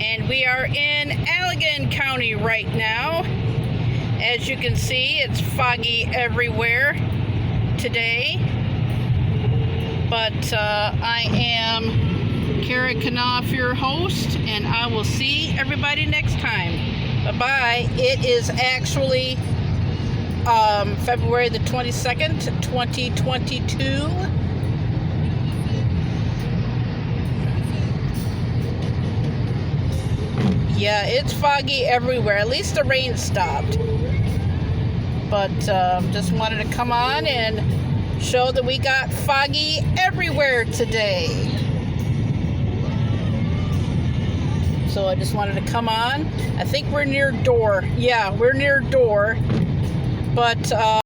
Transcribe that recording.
and we are in Allegan County right now. As you can see, it's foggy everywhere today, but I am Kara Knopf, your host, and I will see everybody next time. Bye-bye. It is actually February the 22nd, 2022. Yeah, it's foggy everywhere. At least the rain stopped. But just wanted to come on and show that we got foggy everywhere today. So I just wanted to come on. I think we're near Door. Yeah, we're near Door. But